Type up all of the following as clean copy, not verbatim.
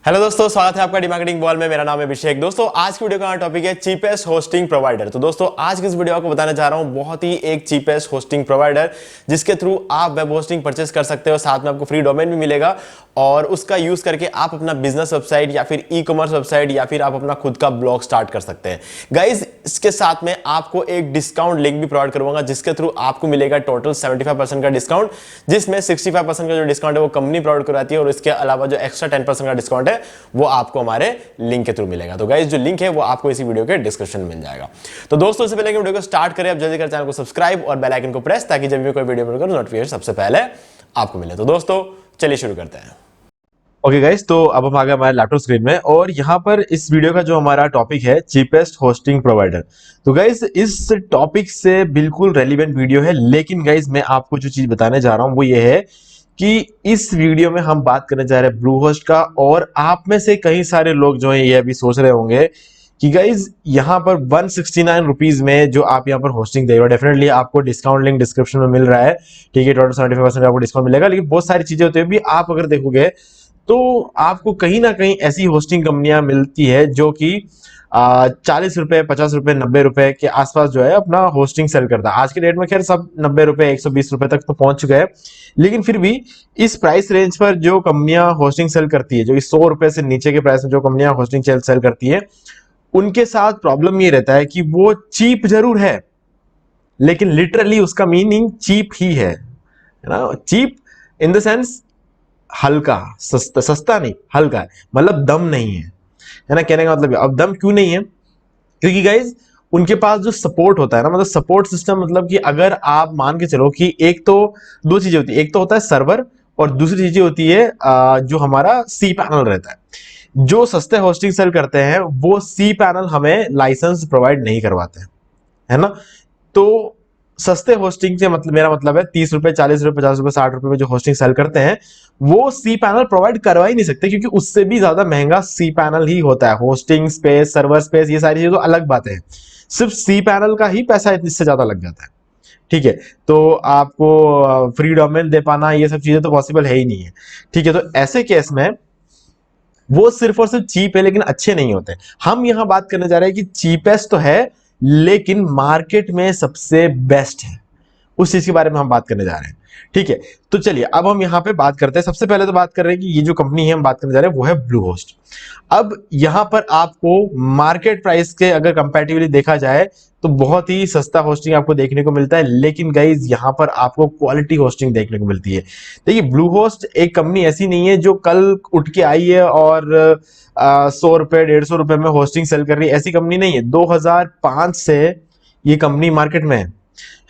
Hello दोस्तों, स्वागत है आपका डिमार्केटिंग बॉल में। मेरा नाम है अभिषेक। दोस्तों आज की वीडियो का टॉपिक है चीपेस्ट होस्टिंग प्रोवाइडर। तो दोस्तों आज की इस वीडियो को बताने जा रहा हूं बहुत ही एक चीपेस्ट होस्टिंग प्रोवाइडर जिसके थ्रू आप वेब होस्टिंग परचेस कर सकते हो, साथ में आपको फ्री डोमेन भी मिलेगा और उसका यूज करके आप अपना बिजनेस वेबसाइट या फिर ई कॉमर्स वेबसाइट या फिर आप अपना खुद का ब्लॉग स्टार्ट कर सकते हैं। गाइज इसके साथ में आपको एक डिस्काउंट लिंक भी प्रोवाइड करूंगा जिसके थ्रू आपको मिलेगा टोटल 75% का डिस्काउंट, जिसमें 65% का जो डिस्काउंट है वो कंपनी प्रोवाइड कराती है और इसके अलावा जो एक्स्ट्रा 10% का डिस्काउंट है वो आपको हमारे लिंक के थ्रू मिलेगा। तो गाइस जो लिंक है वो आपको इसी वीडियो के डिस्क्रिप्शन में मिल जाएगा। तो दोस्तों इससे पहले कि वीडियो को स्टार्ट करें, आप जल्दी कर चैनल को सब्सक्राइब और बेल आइकन को प्रेस, ताकि जब भी कोई वीडियो अपलोड करूं नोटिफिकेशन सबसे पहले आपको मिले। तो दोस्तों चलिए शुरू करते हैं। ओके गाइस, तो अब हम आ गए हमारे लैपटॉप स्क्रीन में और यहाँ पर इस वीडियो का जो हमारा टॉपिक है चीपेस्ट होस्टिंग प्रोवाइडर। तो गाइस इस टॉपिक से बिल्कुल रेलिवेंट वीडियो है, लेकिन गाइस मैं आपको जो चीज बताने जा रहा हूँ वो ये है कि इस वीडियो में हम बात करने जा रहे हैं ब्लू होस्ट का। और आप में से कई सारे लोग जो है ये अभी सोच रहे होंगे कि गाइज यहाँ पर 169 रुपीज में जो आप यहाँ पर होस्टिंग दे रहे हो, डेफिनेटली आपको डिस्काउंट लिंक डिस्क्रिप्शन में मिल रहा है, ठीक है, टोटल 75% आपको डिस्काउंट मिलेगा। लेकिन बहुत सारी चीजें होती है भी, आप अगर देखोगे तो आपको कहीं ना कहीं ऐसी होस्टिंग कंपनियां मिलती है जो कि 40 रुपए, 50 रुपए, 90 रुपए के आसपास जो है अपना होस्टिंग सेल करता है। आज के डेट में खैर सब 90 रुपए, 120 रुपए तक तो पहुंच चुके हैं, लेकिन फिर भी इस प्राइस रेंज पर जो कंपनियां होस्टिंग सेल करती है, जो 100 रुपए से नीचे के प्राइस में जो कंपनियां होस्टिंग सेल करती है, उनके साथ प्रॉब्लम ये रहता है कि वो चीप जरूर है, लेकिन लिटरली उसका मीनिंग चीप ही है ना। चीप इन द सेंस हल्का, सस्ता, सस्ता नहीं हल्का है, मतलब दम नहीं है ना। कहने का मतलब अब दम क्यों नहीं है, क्योंकि गाइज उनके पास जो सपोर्ट होता है ना, मतलब सपोर्ट सिस्टम, मतलब कि अगर आप मान के चलो कि एक तो दो चीजें होती है, एक तो होता है सर्वर और दूसरी चीजें होती है जो हमारा सी पैनल रहता है। जो सस्ते होस्टिंग सेल करते हैं वो सी पैनल हमें लाइसेंस प्रोवाइड नहीं करवाते हैं, है ना। तो सस्ते होस्टिंग से मतलब मेरा मतलब है 30 रुपए, 40 रुपए, 50 रुपए, 60 रुपए में जो होस्टिंग सेल करते हैं वो सी पैनल प्रोवाइड करवा ही नहीं सकते, क्योंकि उससे भी ज्यादा महंगा सी पैनल ही होता है। होस्टिंग स्पेस, सर्वर स्पेस, ये सारी चीजें तो अलग बातें हैं, सिर्फ सी पैनल का ही पैसा इससे ज्यादा लग जाता है, ठीक है। तो आपको फ्री डोमेन दे पाना, ये सब चीजें तो पॉसिबल है ही नहीं है, ठीक है। तो ऐसे केस में वो सिर्फ और सिर्फ चीप है, लेकिन अच्छे नहीं होते। हम यहां बात करने जा रहे हैं कि चीपेस्ट तो है लेकिन मार्केट में सबसे बेस्ट है, उस चीज के बारे में हम बात करने जा रहे हैं, ठीक है। तो चलिए अब हम यहां पे बात करते हैं। सबसे पहले तो बात कर रहे हैं कि ये जो कंपनी है हम बात करने जा रहे हैं वो है ब्लू होस्ट। अब यहां पर आपको मार्केट प्राइस के अगर कंपैरेटिवली देखा जाए तो बहुत ही सस्ता होस्टिंग आपको देखने को मिलता है, लेकिन गाइज यहां पर आपको क्वालिटी होस्टिंग देखने को मिलती है। देखिए ब्लू होस्ट एक कंपनी ऐसी नहीं है जो कल उठ के आई है और 100 रुपए, 150 रुपए में होस्टिंग सेल कर रही है, ऐसी कंपनी नहीं है। 2005 से ये कंपनी मार्केट में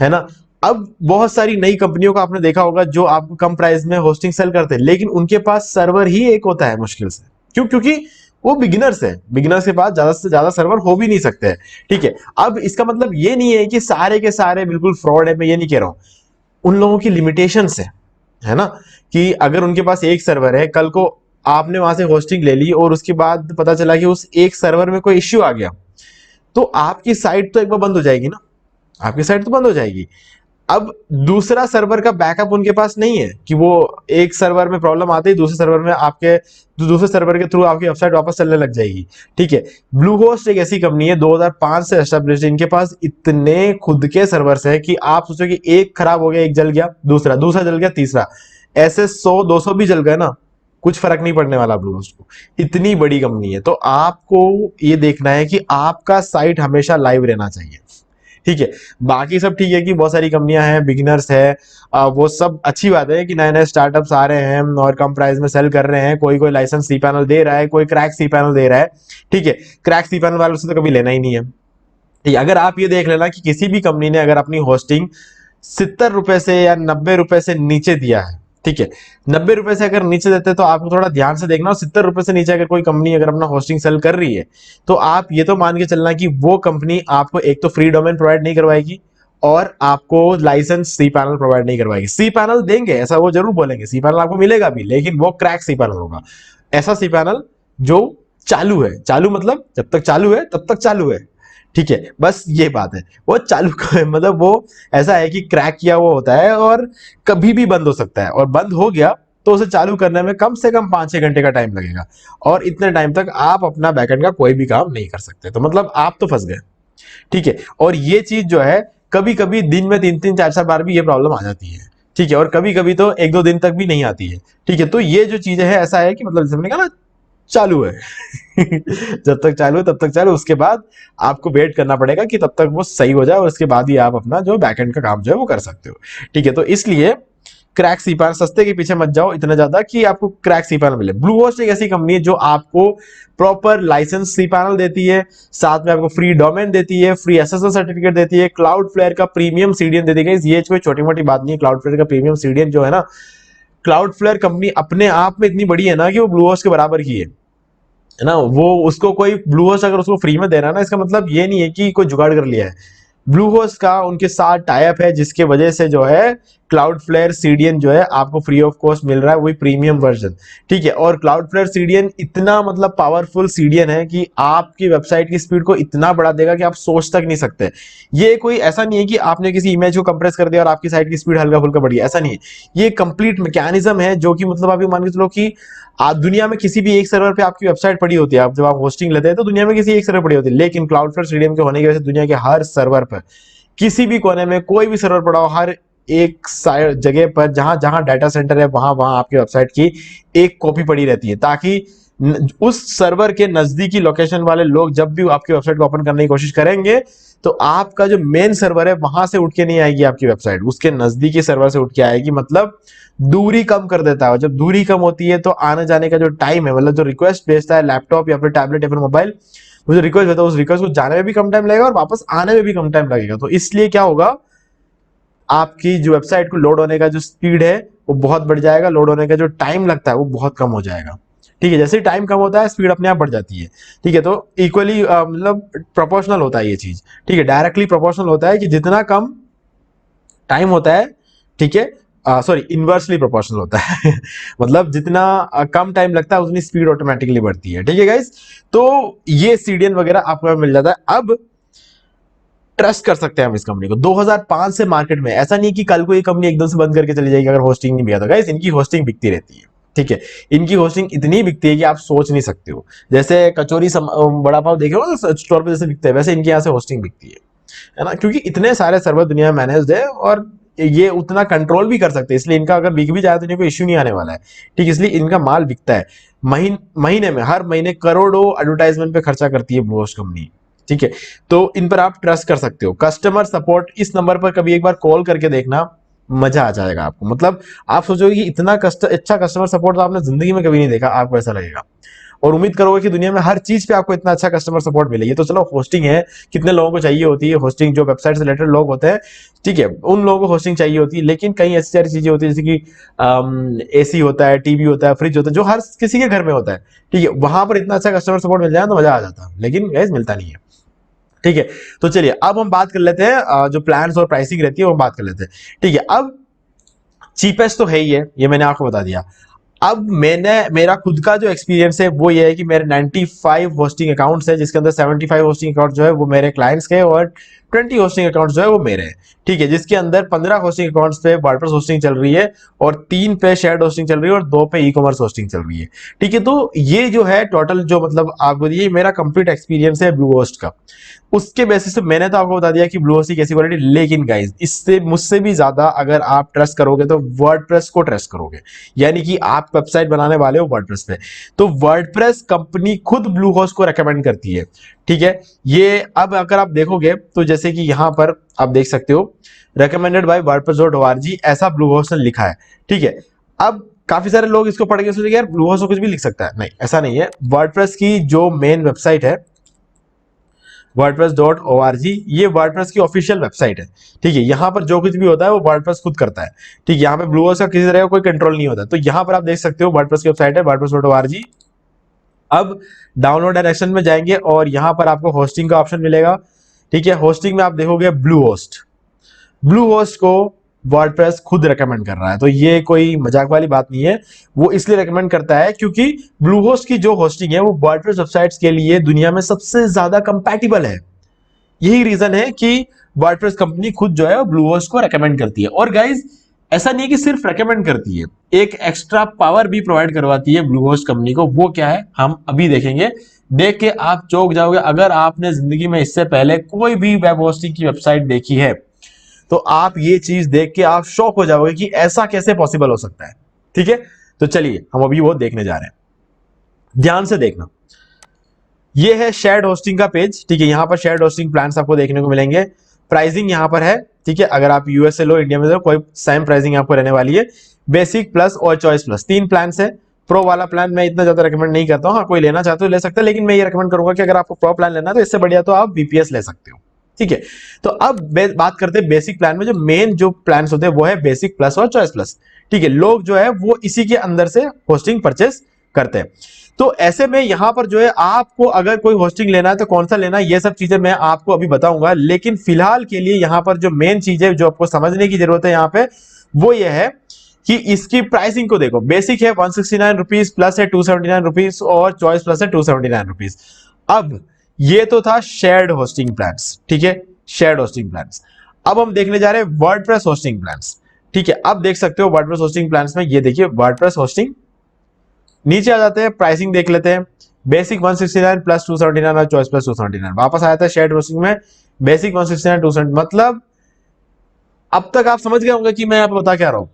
है ना। अब बहुत सारी नई कंपनियों का आपने देखा होगा जो आपको कम प्राइस में होस्टिंग सेल करते हैं, लेकिन उनके पास सर्वर ही एक होता है मुश्किल से। क्यों? क्योंकि वो बिगिनर्स है, बिगिनर्स के पास ज्यादा से ज्यादा सर्वर हो भी नहीं सकते हैं, ठीक है। अब इसका मतलब ये नहीं है कि सारे के सारे बिल्कुल फ्रॉड है, मैं ये नहीं कह रहा हूं। उन लोगों की लिमिटेशन है ना, कि अगर उनके पास एक सर्वर है, कल को आपने वहां से होस्टिंग ले ली और उसके बाद पता चला कि उस एक सर्वर में कोई इश्यू आ गया, तो आपकी साइट तो एक बार बंद हो जाएगी ना, आपकी साइट तो बंद हो जाएगी। अब दूसरा सर्वर का बैकअप उनके पास नहीं है कि वो एक सर्वर में प्रॉब्लम आते ही दूसरे सर्वर में आपके दूसरे सर्वर के थ्रू आपकी वेबसाइट वापस चलने लग जाएगी, ठीक है। ब्लू होस्ट एक ऐसी कंपनी है 2005 से एस्टेब्लिश्ड, इनके पास इतने खुद के सर्वर्स है कि आप सोचो कि एक खराब हो गया, एक जल गया, दूसरा जल गया, तीसरा, ऐसे 100-200 भी जल गए ना, कुछ फर्क नहीं पड़ने वाला ब्लू होस्ट को। इतनी बड़ी कंपनी है, तो आपको ये देखना है कि आपका साइट हमेशा लाइव रहना चाहिए, ठीक है। बाकी सब ठीक है कि बहुत सारी कंपनियां हैं, बिगिनर्स है, वो सब अच्छी बात है कि नए नए स्टार्टअप्स आ रहे हैं और कम प्राइस में सेल कर रहे हैं। कोई कोई लाइसेंस सी पैनल दे रहा है, कोई क्रैक सी पैनल दे रहा है, ठीक है। क्रैक सी पैनल वालों से तो कभी लेना ही नहीं है, ठीक है। अगर आप ये देख लेना कि किसी भी कंपनी ने अगर अपनी होस्टिंग 70 रुपए से या 90 रुपए से नीचे दिया है, ठीक है, 90 रुपए से अगर नीचे देते तो आपको थोड़ा ध्यान से देखना। 70 रुपए से नीचे अगर कोई कंपनी अगर अपना होस्टिंग सेल कर रही है तो आप ये तो मान के चलना कि वो कंपनी आपको एक तो फ्री डोमेन प्रोवाइड नहीं करवाएगी और आपको लाइसेंस सी पैनल प्रोवाइड नहीं करवाएगी। सी पैनल देंगे, ऐसा वो जरूर बोलेंगे, सी पैनल आपको मिलेगा भी, लेकिन वो क्रैक सी पैनल होगा। ऐसा सी पैनल जो चालू है, चालू मतलब जब तक चालू है तब तक चालू है, ठीक है, बस ये बात है। वो चालू मतलब वो ऐसा है कि क्रैक किया हुआ होता है और कभी भी बंद हो सकता है, और बंद हो गया तो उसे चालू करने में कम से कम 5-6 घंटे का टाइम लगेगा, और इतने टाइम तक आप अपना बैकएंड का कोई भी काम नहीं कर सकते। तो मतलब आप तो फंस गए, ठीक है। और ये चीज जो है कभी कभी दिन में 3-3 4-4 बार भी ये प्रॉब्लम आ जाती है, ठीक है, और कभी कभी तो 1-2 दिन तक भी नहीं आती है, ठीक है। तो ये जो चीजें है ऐसा है कि मतलब जैसे मैंने कहा ना, चालू है जब तक चालू है तब तक चालू, उसके बाद आपको वेट करना पड़ेगा कि तब तक वो सही हो जाए, और उसके बाद ही आप अपना जो बैकएंड का काम जो है वो कर सकते हो, ठीक है। तो इसलिए क्रैक cPanel, सस्ते के पीछे मत जाओ इतना ज्यादा कि आपको क्रैक cPanel मिले। ब्लूहोस्ट एक ऐसी कंपनी है जो आपको प्रॉपर लाइसेंस cPanel देती है, साथ में आपको फ्री डोमेन देती है, फ्री एसएसएल सर्टिफिकेट देती है, क्लाउडफ्लेयर का प्रीमियम सीडीएन देती है। ये कोई छोटी मोटी बात नहीं है, क्लाउडफ्लेयर का प्रीमियम सीडीएन जो है ना, क्लाउडफ्लेयर कंपनी अपने आप में इतनी बड़ी है ना कि वो ब्लूहोस्ट के बराबर की है ना। वो उसको कोई ब्लूहोस्ट अगर उसको फ्री में दे रहा है ना, इसका मतलब ये नहीं है कि कोई जुगाड़ कर लिया है। ब्लूहोस्ट का उनके साथ टाई अप है, जिसके वजह से जो है क्लाउडफ्लेयर सीडीएन जो है आपको फ्री ऑफ कॉस्ट मिल रहा है, वही प्रीमियम वर्जन, ठीक है। और क्लाउडफ्लेयर सीडीएन इतना मतलब पावरफुल सीडीएन है कि आपकी वेबसाइट की स्पीड को इतना बढ़ा देगा कि आप सोच तक नहीं सकते। ये कोई ऐसा नहीं है कि आपने किसी इमेज को कंप्रेस कर दिया और आपकी साइट की स्पीड हल्का फुल्का बढ़ गया, ऐसा नहीं है। ये कंप्लीट मैकेनिज्म है जो कि मतलब आप ये मान के चलो कि आप दुनिया में किसी भी एक सर्वर पे आपकी वेबसाइट पड़ी होती है, आप जब आप होस्टिंग लेते हैं तो दुनिया में किसी एक सर्वर पड़ी होती है, लेकिन क्लाउडफ्लेयर सीडीएन के होने की वजह से दुनिया के हर सर्वर पर, किसी भी कोने में कोई भी सर्वर पड़ा हो, हर एक जगह पर जहां जहां डाटा सेंटर है वहां वहां आपकी वेबसाइट की एक कॉपी पड़ी रहती है, ताकि उस सर्वर के नजदीकी लोकेशन वाले लोग जब भी आपकी वेबसाइट को ओपन करने की कोशिश करेंगे तो आपका जो मेन सर्वर है वहां से उठ के नहीं आएगी आपकी वेबसाइट, उसके नजदीकी सर्वर से उठ के आएगी। मतलब दूरी कम कर देता है। जब दूरी कम होती है तो आने जाने का जो टाइम है, मतलब जो रिक्वेस्ट भेजता है लैपटॉप या फिर टैबलेट या फिर मोबाइल, वो जो रिक्वेस्ट भेजता है उस रिक्वेस्ट को जाने में भी कम टाइम लगेगा और वापस आने में भी कम टाइम लगेगा। तो इसलिए क्या होगा, आपकी जो वेबसाइट को लोड होने का जो स्पीड है वो बहुत बढ़ जाएगा, लोड होने का जो टाइम लगता है वो बहुत कम हो जाएगा, ठीक है। जैसे ही टाइम कम होता है स्पीड अपने आप बढ़ जाती है, ठीक है। तो इक्वली मतलब प्रोपोर्शनल होता है ये चीज, ठीक है, डायरेक्टली प्रोपोर्शनल होता है कि जितना कम टाइम होता है, ठीक है, सॉरी इनवर्सली प्रोपोर्शनल होता है मतलब जितना कम टाइम लगता है उतनी स्पीड ऑटोमेटिकली बढ़ती है, ठीक है गाइस। तो ये सीडीएन वगैरह आपको मिल जाता है। अब ट्रस्ट कर सकते हैं हम इस कंपनी को। 2005 से मार्केट में, ऐसा नहीं कि कल को ये कंपनी एकदम से बंद करके चली जाएगी अगर होस्टिंग नहीं बिका तो। गाइस इनकी होस्टिंग बिकती रहती है, ठीक है। इनकी होस्टिंग इतनी बिकती है कि आप सोच नहीं सकते हो। जैसे कचौरी बड़ा पाव देखे हो स्टोर पे जैसे बिकते हैं, वैसे इनके यहाँ से होस्टिंग बिकती है ना, क्योंकि इतने सारे सर्वर दुनिया में मैनेज्ड है और ये उतना कंट्रोल भी कर सकते हैं, इसलिए इनका अगर बिक भी जाए तो इन्हें कोई इश्यू नहीं आने वाला है, ठीक है। इसलिए इनका माल बिकता है। महीने में, हर महीने करोड़ों एडवर्टाइजमेंट पे खर्चा करती है ब्लूहोस्ट कंपनी, ठीक है। तो इन पर आप ट्रस्ट कर सकते हो। कस्टमर सपोर्ट, इस नंबर पर कभी एक बार कॉल करके देखना, मजा आ जाएगा आपको। मतलब आप सोचोगे कि इतना अच्छा कस्टमर सपोर्ट तो आपने जिंदगी में कभी नहीं देखा, आपको ऐसा लगेगा। और उम्मीद करोगे कि दुनिया में हर चीज पे आपको इतना अच्छा कस्टमर सपोर्ट मिले। ये तो चलो होस्टिंग है, कितने लोगों को चाहिए होती है होस्टिंग, जो वेबसाइट से रिलेटेड लोग होते हैं, ठीक है, उन लोगों को होस्टिंग चाहिए होती है। लेकिन कई ऐसी सारी चीजें होती है जैसे कि एसी होता है, टीवी होता है, फ्रिज होता है, जो हर किसी के घर में होता है, ठीक है। वहां पर इतना अच्छा कस्टमर सपोर्ट मिल जाए तो मजा आ जाता है, लेकिन गैस मिलता नहीं है, ठीक है। तो चलिए अब हम बात कर लेते हैं जो प्लान्स और प्राइसिंग रहती है वो बात कर लेते हैं, ठीक है। अब चीपेस्ट तो है ही है, ये मैंने आपको बता दिया। अब मेरा खुद का जो एक्सपीरियंस है वो ये है कि मेरे 95 होस्टिंग अकाउंट्स है, जिसके अंदर 75 होस्टिंग अकाउंट जो है वो मेरे क्लाइंट्स के और 20 होस्टिंग अकाउंट्स जो है वो मेरे हैं, ठीक है। जिसके अंदर 15 होस्टिंग अकाउंट्स पे वर्डप्रेस होस्टिंग चल रही है और 3 पे शेयर्ड होस्टिंग चल रही है और 2 पे ई कॉमर्स होस्टिंग चल रही है, ठीक है। तो ये जो है टोटल जो मतलब आपको ये मेरा कंप्लीट एक्सपीरियंस है ब्लूहोस्ट का। उसके बेसिस पे मैंने तो आपको बता दिया कि ब्लूहोस्ट की कैसी क्वालिटी, लेकिन गाइस इससे मुझसे भी ज्यादा अगर आप ट्रस्ट करोगे तो वर्डप्रेस को ट्रस्ट करोगे। यानी कि आप वेबसाइट बनाने वाले हो वर्डप्रेस पे, तो वर्डप्रेस कंपनी खुद ब्लूहोस्ट को रेकमेंड करती है, ठीक है। ये अब अगर आप देखोगे तो जैसे कि यहां पर आप देख सकते हो रेकमेंडेड बाय wordpress.org, ऐसा ब्लूहोस्ट ने लिखा है, ठीक है। अब काफी सारे लोग इसको पढ़ के सोचेंगे यार ब्लूहोस्ट कुछ भी लिख सकता है, नहीं ऐसा नहीं है। वर्डप्रेस की जो मेन वेबसाइट है wordpress.org, ये वर्डप्रेस की ऑफिशियल वेबसाइट है, ठीक है। यहाँ पर जो कुछ भी होता है वो वर्डप्रेस खुद करता है, ठीक है। यहाँ पे ब्लूहोस्ट का किसी तरह का कोई कंट्रोल नहीं होता। तो यहाँ पर आप देख सकते हो वर्डप्रेस की वेबसाइट है wordpress.org। अब डाउनलोड डायरेक्शन में जाएंगे और यहाँ पर आपको होस्टिंग का ऑप्शन मिलेगा, ठीक है। होस्टिंग में आप देखोगे ब्लूहोस्ट को वर्डप्रेस खुद रेकमेंड कर रहा है, तो ये कोई मजाक वाली बात नहीं है। वो इसलिए रेकमेंड करता है क्योंकि ब्लूहोस्ट की जो होस्टिंग है वो वर्डप्रेस वेबसाइट्स के लिए दुनिया में सबसे ज्यादा कंपैटिबल है। यही रीजन है कि वर्डप्रेस कंपनी खुद जो है ब्लूहोस्ट को रेकमेंड करती है। और गाइज ऐसा नहीं है कि सिर्फ रेकमेंड करती है, एक एक्स्ट्रा पावर भी प्रोवाइड करवाती है ब्लूहोस्ट कंपनी को। वो क्या है हम अभी देखेंगे, देख के आप चौंक जाओगे। अगर आपने जिंदगी में इससे पहले कोई भी वेब होस्टिंग की वेबसाइट देखी है तो आप ये चीज देख के आप शॉक हो जाओगे कि ऐसा कैसे पॉसिबल हो सकता है। ठीक है, तो चलिए हम अभी वो देखने जा रहे हैं, ध्यान से देखना। ये है शेयर्ड होस्टिंग का पेज। ठीक है, यहां पर शेयर्ड होस्टिंग प्लान्स आपको देखने को मिलेंगे। प्राइसिंग यहां पर है। ठीक है, अगर आप यूएसए लो, इंडिया में लो, कोई सेम प्राइसिंग आपको रहने वाली है। बेसिक प्लस और चॉइस प्लस 3 प्लान है। प्रो वाला प्लान मैं इतना ज्यादा रेकमेंड नहीं करता हूं, हाँ कोई लेना चाहते हो ले सकते हैं, लेकिन मैं ये रेकमेंड करूंगा कि अगर आपको प्रो प्लान लेना है तो इससे बढ़िया तो आप बीपीएस ले सकते हो। ठीक है, तो अब बात करते हैं बेसिक प्लान में। जो मेन जो प्लान होते हैं वो है बेसिक प्लस और चॉइस प्लस। ठीक है, लोग जो है वो इसी के अंदर से होस्टिंग परचेस करते हैं। तो ऐसे में यहां पर जो है आपको अगर कोई होस्टिंग लेना है तो कौन सा लेना है, ये सब चीजें मैं आपको अभी बताऊंगा। लेकिन फिलहाल के लिए यहां पर जो मेन चीज है जो आपको समझने की जरूरत है यहां पे, वो ये है कि इसकी प्राइसिंग को देखो। बेसिक है 169 रुपीज, प्लस है 279 रुपीज और चॉइस प्लस है 279 रुपीज। अब ये तो था शेयर्ड होस्टिंग प्लान्स। ठीक है, शेयर्ड होस्टिंग प्लान्स। अब हम देखने जा रहे हैं वर्डप्रेस होस्टिंग प्लान्स। ठीक है, अब देख सकते हो वर्डप्रेस होस्टिंग प्लान्स में, ये देखिए वर्डप्रेस होस्टिंग। नीचे आ जाते हैं, प्राइसिंग देख लेते हैं। बेसिक 169 प्लस 279 और चॉइस प्लस 279। वापस आया था शेयर्ड होस्टिंग में, बेसिक 169 270। मतलब अब तक आप समझ गए होंगे कि मैं आपको बता क्या रहा हूं।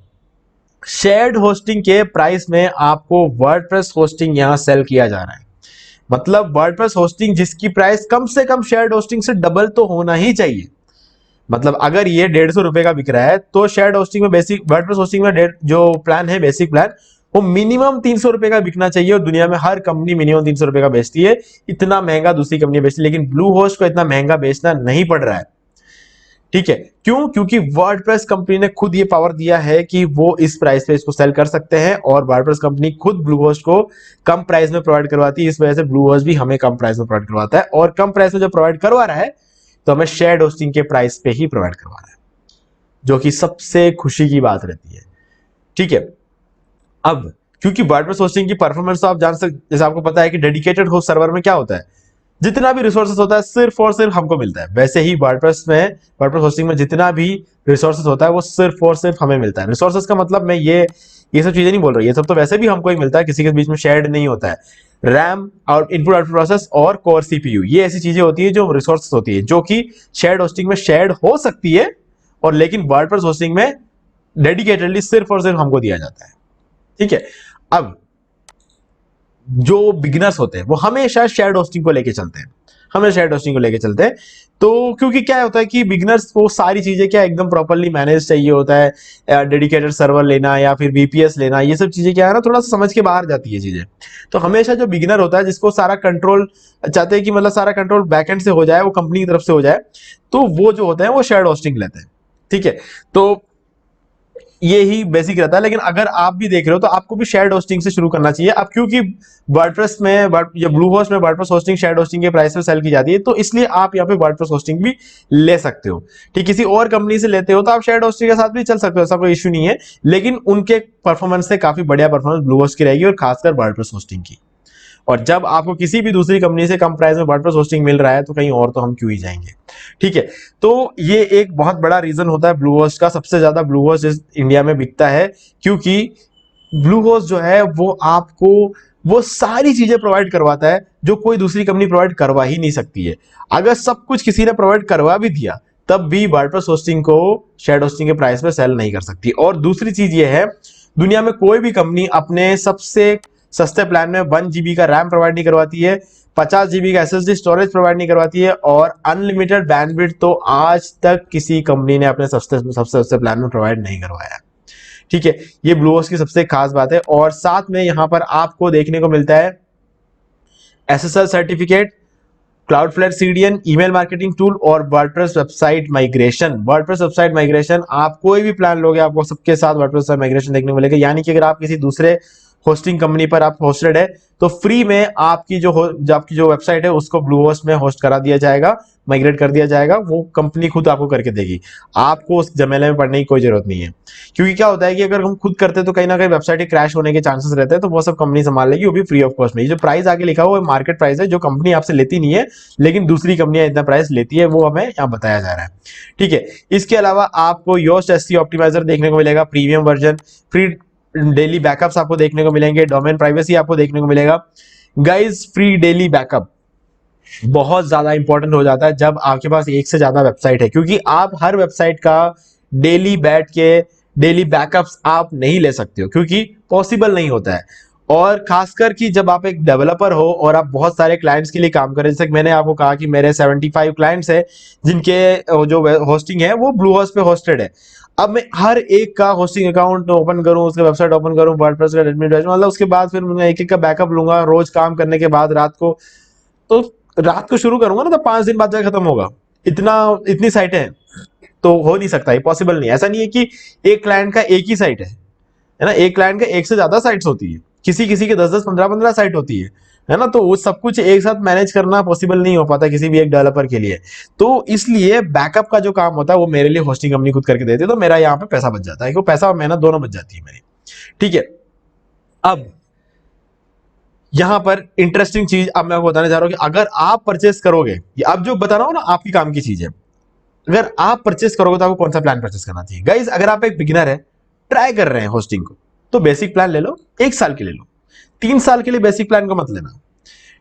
शेयर्ड होस्टिंग के प्राइस में आपको वर्डप्रेस होस्टिंग यहां सेल किया जा रहा है। मतलब वर्डप्रेस होस्टिंग जिसकी प्राइस कम से कम शेयर्ड होस्टिंग से डबल तो होना ही चाहिए। मतलब अगर ये 150 रुपए का बिक रहा है तो शेयर्ड होस्टिंग में, बेसिक वर्डप्रेस होस्टिंग में जो प्लान है बेसिक प्लान, वो मिनिमम 300 रुपए का बिकना चाहिए। और दुनिया में हर कंपनी मिनिमम 300 रुपए का बेचती है। इतना महंगा दूसरी कंपनी बेचती है, लेकिन ब्लू होस्ट को इतना महंगा बेचना नहीं पड़ रहा है। ठीक है, क्यों? क्योंकि वर्डप्रेस कंपनी ने खुद ये पावर दिया है कि वो इस प्राइस पे इसको सेल कर सकते हैं। और वर्डप्रेस कंपनी खुद ब्लू होस्ट को कम प्राइस में प्रोवाइड करवाती है। इस वजह से ब्लू होस्ट भी हमें कम प्राइस में प्रोवाइड करवाता है। और कम प्राइस में जो प्रोवाइड करवा रहा है तो हमें शेयर्ड होस्टिंग के प्राइस पे ही प्रोवाइड करवा रहा है, जो कि सबसे खुशी की बात रहती है। ठीक है, अब क्योंकि वर्डप्रेस होस्टिंग की परफॉर्मेंस तो आप जान सकते, जैसे आपको पता है कि डेडिकेटेड होस्ट सर्वर में क्या होता है, जितना भी रिसोर्सेस होता है सिर्फ और सिर्फ हमको मिलता है। वैसे ही वर्डप्रेस होस्टिंग में जितना भी रिसोर्सेस होता है वो सिर्फ और सिर्फ हमें मिलता है। रिसोर्सेस का मतलब मैं ये सब चीजें नहीं बोल रहा, ये सब तो वैसे भी हमको ही मिलता है, किसी के बीच में शेयर्ड नहीं होता है। रैम और इनपुट आउटपुट प्रोसेस और कोर सीपीयू, ये ऐसी चीजें होती है जो रिसोर्सेस होती है, जो कि शेयर्ड होस्टिंग में शेयर्ड हो सकती है, और लेकिन वर्डप्रेस होस्टिंग में डेडिकेटेडली सिर्फ और सिर्फ हमको दिया जाता है। ठीक है, अब जो बिगिनर्स होते हैं वो हमेशा शेयर्ड होस्टिंग को लेके चलते हैं, हमेशा शेयर्ड होस्टिंग को लेके चलते हैं। तो क्योंकि क्या होता है कि बिगिनर्स को सारी चीजें क्या एकदम प्रॉपर्ली मैनेज चाहिए होता है, डेडिकेटेड सर्वर लेना या फिर वीपीएस लेना, ये सब चीजें क्या है ना, थोड़ा सा समझ के बाहर जाती है चीजें। तो हमेशा जो बिगिनर होता है, जिसको सारा कंट्रोल चाहते हैं कि मतलब सारा कंट्रोल बैकएंड से हो जाए, वो कंपनी की तरफ से हो जाए, तो वो जो होते हैं वो शेयर्ड होस्टिंग लेते हैं। ठीक है, तो ये ही बेसिक रहता है। लेकिन अगर आप भी देख रहे हो तो आपको भी शेयर्ड होस्टिंग से शुरू करना चाहिए। अब क्योंकि वर्डप्रेस में या ब्लू होस्ट में वर्डप्रेस होस्टिंग शेयर्ड होस्टिंग के प्राइस पे सेल की जाती है, तो इसलिए आप यहाँ पे वर्डप्रेस होस्टिंग भी ले सकते हो। ठीक, किसी और कंपनी से लेते हो तो आप शेयर्ड होस्टिंग के साथ भी चल सकते हो, ऐसा कोई इश्यू नहीं है। लेकिन उनके परफॉर्मेंस से काफी बढ़िया परफॉर्मेंस ब्लू होस्ट की रहेगी, और खासकर वर्डप्रेस होस्टिंग की। और जब आपको किसी भी दूसरी कंपनी से कम प्राइस में वर्डप्रेस होस्टिंग मिल रहा है तो कहीं और तो हम क्यों ही जाएंगे। ठीक है, तो ये एक बहुत बड़ा रीजन होता है ब्लू होस्ट का। सबसे ज्यादा ब्लू होस्ट इंडिया में बिकता है, क्योंकि ब्लू होस्ट जो है वो आपको वो सारी चीजें प्रोवाइड करवाता है जो कोई दूसरी कंपनी प्रोवाइड करवा ही नहीं सकती है। अगर सब कुछ किसी ने प्रोवाइड करवा भी दिया तब भी वर्डप्रेस होस्टिंग को शेयर्ड होस्टिंग के प्राइस पे सेल नहीं कर सकती। और दूसरी चीज ये है, दुनिया में कोई भी कंपनी अपने सबसे सस्ते प्लान में 1 GB का रैम प्रोवाइड नहीं करवाती है, 50 GB का SSD स्टोरेज प्रोवाइड नहीं करवाती है, और अनलिमिटेड बैंडविड्थ तो आज तक किसी कंपनी ने अपने सबसे सस्ते प्लान में प्रोवाइड नहीं करवाया। ठीक है, ये ब्लू होस्ट की सबसे खास बात है। और साथ में यहां पर आपको देखने को मिलता है SSL certificate, Cloudflare CDN, email marketing tool और WordPress website migration. WordPress website migration, आप कोई भी प्लान लोगे आपको सबके साथ वर्डप्रेस वेबसाइट माइग्रेशन देखने को मिलेगा। यानी कि अगर आप किसी दूसरे होस्टिंग कंपनी पर आप होस्टेड है तो फ्री में आपकी जो वेबसाइट है उसको ब्लूहोस्ट में होस्ट करा दिया जाएगा, माइग्रेट कर दिया जाएगा। वो कंपनी खुद आपको करके देगी, आपको उस झमेले में पड़ने की कोई जरूरत नहीं है। क्योंकि क्या होता है कि अगर हम खुद करते तो कहीं ना कहीं वेबसाइट क्रैश होने के चांसेस रहते हैं, तो वो सब कंपनी संभाल लेगी, वो भी फ्री ऑफ कॉस्ट में। ये जो प्राइस आगे लिखा हुआ है वो मार्केट प्राइस है, जो कंपनी आपसे लेती नहीं है लेकिन दूसरी कंपनियां इतना प्राइस लेती है, वो हमें यहाँ बताया जा रहा है। ठीक है, इसके अलावा आपको योस्ट एसईओ ऑप्टिमाइजर देखने को मिलेगा, premium version, free daily backups आपको देखने को मिलेंगे, डोमेन प्राइवेसी आपको देखने को मिलेगा। गाइस फ्री डेली बैकअप बहुत ज्यादा इंपॉर्टेंट हो जाता है जब आपके पास एक से ज्यादा वेबसाइट है, क्योंकि आप हर वेबसाइट का डेली बैठ के डेली बैकअप्स आप नहीं ले सकते हो, क्योंकि पॉसिबल नहीं होता है। और खासकर कि जब आप एक डेवलपर हो और आप बहुत सारे क्लाइंट्स के लिए काम करें, जैसे मैंने आपको कहा कि मेरे 75 क्लाइंट्स हैं जिनके जो होस्टिंग है वो ब्लूहोस्ट पे होस्टेड है। अब मैं हर एक का होस्टिंग अकाउंट ओपन करूं, उसका वेबसाइट ओपन करूं, वर्डप्रेस का एडमिन, मतलब उसके बाद फिर मैं एक एक का बैकअप लूंगा रोज काम करने के बाद रात को, तो रात को शुरू करूंगा ना तो 5 दिन बाद जाकर खत्म होगा। इतनी साइटें हैं तो हो नहीं सकता, ये पॉसिबल नहीं है। ऐसा नहीं है कि एक क्लाइंट का एक ही साइट है ना, एक क्लाइंट का एक से ज्यादा साइट्स होती है, किसी किसी के 10-10 15-15 साइट होती है ना, तो वो सब कुछ एक साथ मैनेज करना पॉसिबल नहीं हो पाता किसी भी एक डेवलपर के लिए। तो इसलिए बैकअप का जो काम होता है वो मेरे लिए होस्टिंग कंपनी खुद करके देती है, तो मेरा यहाँ पे पैसा बच जाता है, क्योंकि पैसा और मेहनत दोनों बच जाती है मेरी। ठीक है, अब यहां पर इंटरेस्टिंग चीज अब मैं आपको बताने जा रहा हूं कि अगर आप परचेस करोगे, अब जो बता रहा हूं ना आपकी काम की चीज है, अगर आप परचेस करोगे तो आपको कौन सा प्लान परचेस करना चाहिए। गाइज अगर आप एक बिगिनर है, ट्राई कर रहे हैं होस्टिंग को, तो बेसिक प्लान ले लो, 1 साल के लिए लो, 3 साल के लिए बेसिक प्लान को मत लेना।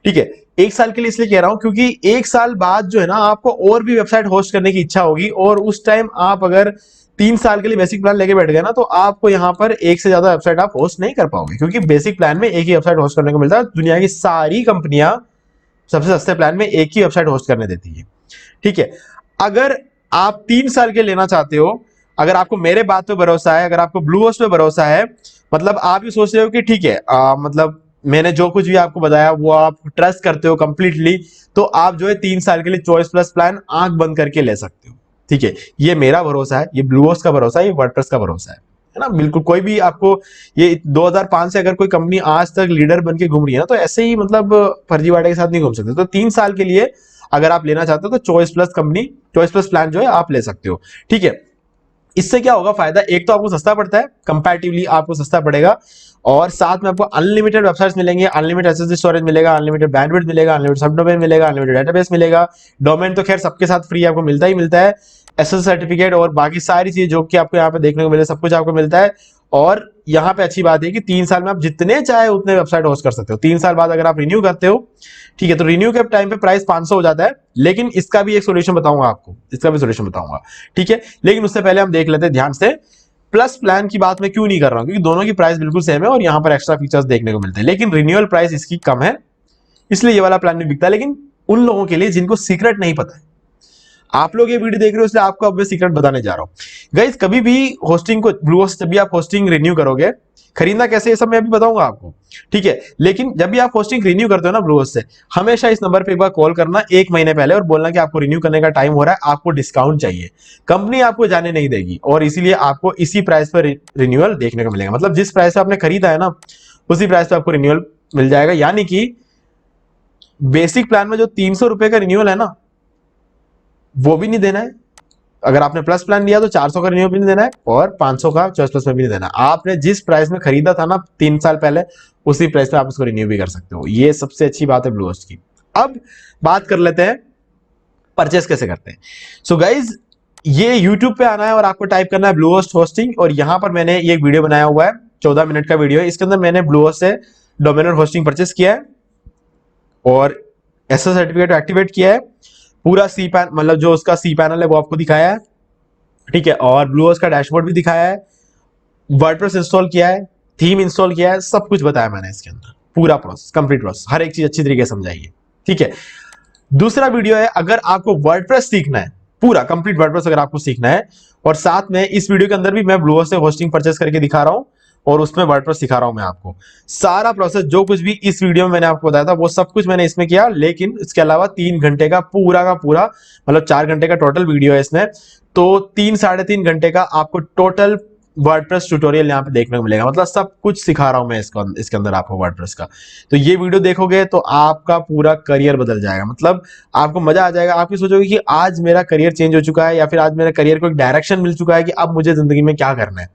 ठीक है, 1 साल के लिए इसलिए कह रहा हूं क्योंकि 1 साल बाद जो है ना आपको और भी वेबसाइट होस्ट करने की इच्छा होगी, और उस टाइम आप अगर 3 साल के लिए बेसिक प्लान लेके बैठ गए ना, तो आपको यहां पर एक से ज्यादा वेबसाइट आप होस्ट नहीं कर पाओगे, क्योंकि बेसिक प्लान में एक ही वेबसाइट होस्ट करने को मिलता है। दुनिया की सारी कंपनियां सबसे सस्ते प्लान में एक ही वेबसाइट होस्ट करने देती है। ठीक है, अगर आप 3 साल के लेना चाहते हो, अगर आपको मेरे बात पे भरोसा है, अगर आपको ब्लूहोस्ट पे भरोसा है, मतलब आप ये सोच रहे हो कि ठीक है मतलब मैंने जो कुछ भी आपको बताया वो आप ट्रस्ट करते हो कंप्लीटली, तो आप जो है 3 साल के लिए चॉइस प्लस प्लान आंख बंद करके ले सकते हो। ठीक है, ये मेरा भरोसा है, ये ब्लूहोस्ट का भरोसा है, ये वर्डप्रेस का भरोसा है ना। बिल्कुल कोई भी आपको, ये 2005 से अगर कोई कंपनी आज तक लीडर बन के घूम रही है ना, तो ऐसे ही मतलब फर्जीवाड़े के साथ नहीं घूम सकते। तो 3 साल के लिए अगर आप लेना चाहते हो तो चॉइस प्लस प्लान जो है आप ले सकते हो। ठीक है, इससे क्या होगा फायदा, एक तो आपको सस्ता पड़ता है, कंपैरेटिवली आपको सस्ता पड़ेगा, और साथ में आपको अनलिमिटेड वेबसाइट्स मिलेंगे, अनलिमिटेड एसएसडी स्टोरेज मिलेगा, अनलिमिटेड बैंडविड्थ मिलेगा, अनलिमिटेड सब डोमेन मिलेगा, अनलिमिटेड डेटाबेस मिलेगा। डोमेन तो खैर सबके साथ फ्री आपको मिलता ही मिलता है, एसएसएल सर्टिफिकेट और बाकी सारी चीजें जो कि आपको यहाँ पे देखने को मिले, सब कुछ आपको मिलता है। और यहाँ पे अच्छी बात है कि 3 साल में आप जितने चाहे उतने वेबसाइट होस्ट कर सकते हो। 3 साल बाद अगर आप रिन्यू करते हो, ठीक है, तो रिन्यू के टाइम पे प्राइस 500 हो जाता है, लेकिन इसका भी एक सोल्यूशन बताऊंगा आपको, इसका भी सोल्यूशन बताऊंगा। ठीक है, लेकिन उससे पहले हम देख लेते हैं ध्यान से प्लस प्लान की बात मैं क्यों नहीं कर रहा हूं, क्योंकि दोनों की प्राइस बिल्कुल सेम है और यहां पर एक्स्ट्रा फीचर्स देखने को मिलते हैं, लेकिन रिन्यूअल प्राइस इसकी कम है, इसलिए ये वाला प्लान भी बिकता है। लेकिन उन लोगों के लिए जिनको सीक्रेट नहीं पता है, आप लोग ये वीडियो देख रहे हो इसलिए आपको अब मैं सीक्रेट बताने जा रहा हूं। गाइस कभी भी होस्टिंग को ब्लूहोस्ट, जब भी आप होस्टिंग रिन्यू करोगे, खरीदना कैसे ये सब मैं अभी बताऊंगा आपको। ठीक है, लेकिन जब भी आप होस्टिंग रिन्यू करते हो ना ब्लूहोस्ट से, हमेशा इस नंबर पे एक बार कॉल करना 1 महीने पहले और बोलना कि आपको रिन्यू करने का टाइम हो रहा है, आपको डिस्काउंट चाहिए। कंपनी आपको जाने नहीं देगी और इसीलिए आपको इसी प्राइस पर रिन्यूअल देखने को मिलेगा। मतलब जिस प्राइस पे आपने खरीदा है ना, उसी प्राइस पे आपको रिन्यूअल मिल जाएगा। यानी कि बेसिक प्लान में जो 300 रुपए का रिन्यूअल है ना, वो भी नहीं देना है। अगर आपने प्लस प्लान लिया तो 400 का रिन्यू भी नहीं देना है और 500 का चॉइस प्लस में भी नहीं देना। आपने जिस प्राइस में खरीदा था ना 3 साल पहले, उसी प्राइस पे आप उसको रिन्यू भी कर सकते हो। ये सबसे अच्छी बात है ब्लूहोस्ट की। अब बात कर लेते हैं परचेस कैसे करते हैं। सो गाइज ये यूट्यूब पे आना है और आपको टाइप करना है ब्लूहोस्ट होस्टिंग, और यहां पर मैंने ये वीडियो बनाया हुआ है, 14 मिनट का वीडियो है। इसके अंदर मैंने ब्लूहोस्ट से डोमेन होस्टिंग परचेस किया है और एसएसएल सर्टिफिकेट एक्टिवेट किया है, पूरा सी पैन मतलब जो उसका सी पैनल है वो आपको दिखाया है। ठीक है, और ब्लूहोस्ट का डैशबोर्ड भी दिखाया है, वर्डप्रेस इंस्टॉल किया है, थीम इंस्टॉल किया है, सब कुछ बताया मैंने इसके अंदर, पूरा प्रोसेस, कंप्लीट प्रोसेस, हर एक चीज अच्छी तरीके से समझाई है। ठीक है, दूसरा वीडियो है अगर आपको वर्डप्रेस सीखना है, पूरा कंप्लीट वर्डप्रेस अगर आपको सीखना है, और साथ में इस वीडियो के अंदर भी मैं ब्लूहोस्ट से होस्टिंग परचेस करके दिखा रहा हूं और उसमें वर्डप्रेस सिखा रहा हूं मैं आपको। सारा प्रोसेस जो कुछ भी इस वीडियो में मैंने आपको बताया था वो सब कुछ मैंने इसमें किया, लेकिन इसके अलावा 3 घंटे का पूरा मतलब 4 घंटे का टोटल वीडियो है इसमें, तो 3 साढ़े 3 घंटे का आपको टोटल वर्डप्रेस ट्यूटोरियल यहाँ पे देखने को मिलेगा, मतलब सब कुछ सिखा रहा हूँ मैं इसके अंदर आपको वर्डप्रेस का। तो ये वीडियो देखोगे तो आपका पूरा करियर बदल जाएगा, मतलब आपको मजा आ जाएगा। आप ये सोचोगे कि आज मेरा करियर चेंज हो चुका है, या फिर आज मेरे करियर को एक डायरेक्शन मिल चुका है कि अब मुझे जिंदगी में क्या करना है।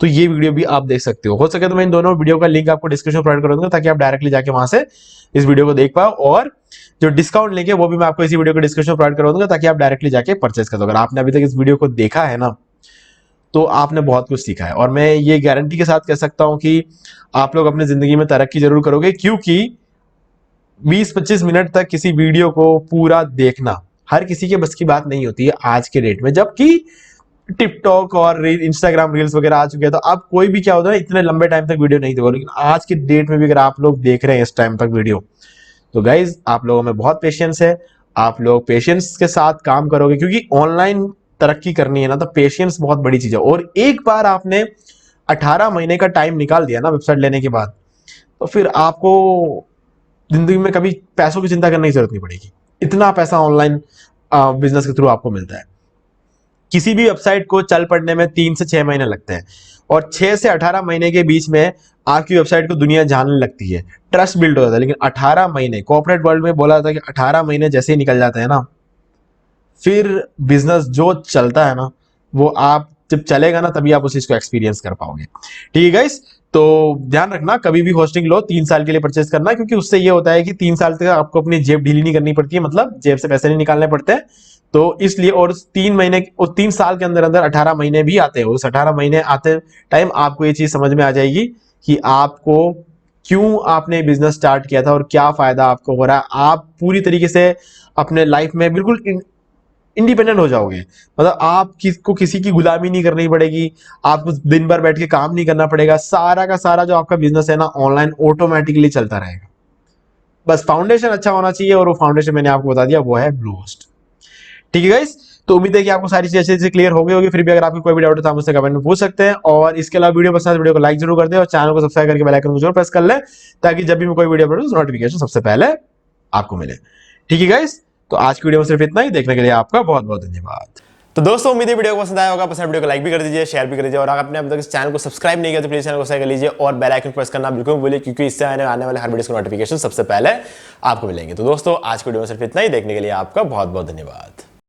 तो ये वीडियो भी आप देख सकते हो सके तो मैं इन दोनों वीडियो का लिंक आपको डिस्क्रिप्शन में प्रोवाइड कर दूंगा, ताकि आप डायरेक्टली जाके वहां से इस वीडियो को देख पाओ, और जो डिस्काउंट लिंक है वो भी मैं आपको इसी वीडियो को डिस्क्रिप्शन में प्रोवाइड कर दूंगा, ताकि आप डायरेक्टली जाके परचेस कर दो। अगर आपने अभी तक इस वीडियो को देखा है ना, तो आपने बहुत कुछ सीखा है, और मैं ये गारंटी के साथ कह सकता हूं कि आप लोग अपनी जिंदगी में तरक्की जरूर करोगे, क्योंकि 20-25 मिनट तक किसी वीडियो को पूरा देखना हर किसी के बस की बात नहीं होती है आज के डेट में, जबकि टिकटॉक और इंस्टाग्राम रील्स वगैरह आ चुके हैं। तो अब कोई भी क्या होता है, इतने लंबे टाइम तक वीडियो नहीं देखो, लेकिन आज के डेट में भी अगर आप लोग देख रहे हैं इस टाइम तक वीडियो, तो गाइज आप लोगों में बहुत पेशेंस है। आप लोग पेशेंस के साथ काम करोगे, क्योंकि ऑनलाइन तरक्की करनी है ना, तो पेशेंस बहुत बड़ी चीज है। और एक बार आपने 18 महीने का टाइम निकाल दिया ना वेबसाइट लेने के बाद, तो फिर आपको जिंदगी में कभी पैसों की चिंता करने की जरूरत नहीं पड़ेगी। इतना पैसा ऑनलाइन बिजनेस के थ्रू आपको मिलता है। किसी भी वेबसाइट को चल पड़ने में 3 से 6 महीने लगते हैं, और 6 से 18 महीने के बीच में आपकी वेबसाइट को दुनिया जानने लगती है, ट्रस्ट बिल्ड हो जाता है। लेकिन 18 महीने कॉर्पोरेट वर्ल्ड में बोला जाता है कि 18 महीने जैसे ही निकल जाते हैं ना, फिर बिजनेस जो चलता है ना, वो आप जब चलेगा ना तभी आप उस चीज को एक्सपीरियंस कर पाओगे। ठीक है गाइस, तो ध्यान रखना कभी भी होस्टिंग लो 3 साल के लिए परचेस करना, क्योंकि उससे ये होता है कि 3 साल तक आपको अपनी जेब ढीली नहीं करनी पड़ती है, मतलब जेब से पैसे नहीं निकालने पड़ते हैं। तो इसलिए, और 3 साल के अंदर अंदर 18 महीने भी आते हैं। उस 18 महीने आते टाइम आपको ये चीज समझ में आ जाएगी कि आपको क्यों आपने बिजनेस स्टार्ट किया था और क्या फायदा आपको हो रहा है। आप पूरी तरीके से अपने लाइफ में बिल्कुल इंडिपेंडेंट हो जाओगे, मतलब आप को किसी की गुलामी नहीं करनी पड़ेगी, आपको दिन भर बैठ के काम नहीं करना पड़ेगा। सारा का सारा जो आपका बिजनेस है ना, ऑनलाइन ऑटोमेटिकली चलता रहेगा। बस फाउंडेशन अच्छा होना चाहिए, और वो फाउंडेशन मैंने आपको बता दिया, वो है ब्लूहोस्ट। ठीक है गाइस, तो उम्मीद है कि आपको सारी चीजें अच्छे से क्लियर हो गई होगी। फिर भी अगर आपको कोई भी डाउट है तो आप मुझसे कमेंट में पूछ सकते हैं, और इसके अलावा वीडियो पसंद है वीडियो को लाइक जरूर कर दे, और चैनल को सब्सक्राइब करके बेल आइकन को जरूर प्रेस कर ले, ताकि जब भी मैं कोई वीडियो अपलोड नोटिफिकेशन सबसे पहले आपको मिले। ठीक है गाइस, तो आज की वीडियो में सिर्फ इतना ही। देखने के लिए आपका बहुत बहुत धन्यवाद। तो दोस्तों उम्मीद है वीडियो को पसंद आया होगा। पसंद वीडियो को लाइक भी कर दीजिए, शेयर भी कर दीजिए, और अगर आपने अब तक इस चैनल को सब्सक्राइब नहीं किया तो प्लीज चैनल को सब्सक्राइब कर लीजिए, और बेल आइकन प्रेस करना बिल्कुल भूलिए, क्योंकि इससे आने वाले हर वीडियो को नोटिफिकेशन सबसे पहले आपको मिलेंगे। तो दोस्तों आज की वीडियो में सिर्फ इतना ही। देखने के लिए आपका बहुत बहुत धन्यवाद।